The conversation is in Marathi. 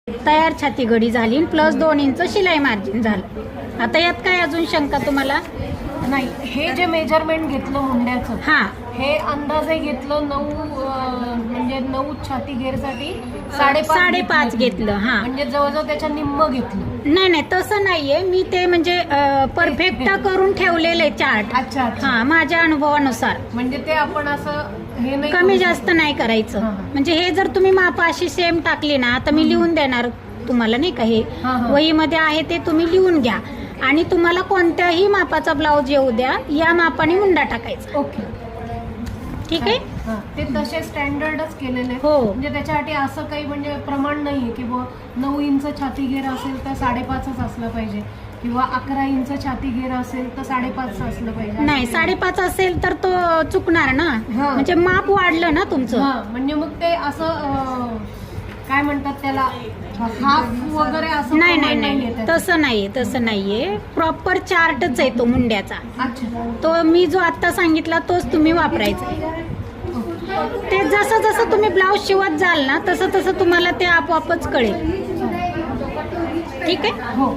तयार छाती घडी झाली प्लस 2 इंच शिलाई मार्जिन झालं. आता यात काय अजून शंका तुम्हाला? नाही, हे जे मेजरमेंट घेतलं मुंड्याचं, हा, हे अंदाजे घेतलं 9 म्हणजे 9 छाती घेरसाठी 5.5 घेतलं. हा, म्हणजे जवळजवळ त्याच्या निम्म घेतलं. नाही नाही तसं नाहीये, मी ते म्हणजे परफेक्ट करून ठेवलेले चार्ट. अच्छा अच्छा. हा, माझ्या अनुभवानुसार. म्हणजे ते आपण असं हे नाही कमी करू जास्त शकत. नाही करायचं. हा. म्हणजे हे जर तुम्ही माप अशी सेम टाकली ना, आता मी लिहून देणार तुम्हाला, नाही का, हे हा. वहीमध्ये आहे ते तुम्ही लिहून घ्या आणि तुम्हाला कोणत्याही मापाचा ब्लाऊज येऊ द्या, या मापाने मुंडा टाकायचा. ओके, ठीक आहे. हा, ते तसे स्टँडर्डच केलेले आहेत. हो. म्हणजे त्याच्यासाठी असं काही म्हणजे प्रमाण नाहीये की बुवा 9 इंच छाती घेर असेल तर 5.5च असलं पाहिजे किंवा 11 इंच छाती घेर असेल तर 5.5 असलं पाहिजे. नाही, 5.5 असेल तर तो चुकणार ना. हा. म्हणजे माप वाढलं ना तुमचं. हा, म्हणजे मग ते असं काय म्हणतात त्याला, हाफ वगैरे असं नाही प्रमाण नाही नाहीये नाही, त्याचं. तसं नाहीये. प्रॉपर चार्टच आहे तो मुंड्याचा. अच्छा. तो मी जो आता सांगितला तोच तुम्ही वापरायचा. ते जसं जसं तुम्ही ब्लाऊज शिवत जाल ना, तसं तसं तुम्हाला ते आपोआपच कळेल. ठीक आहे. हो.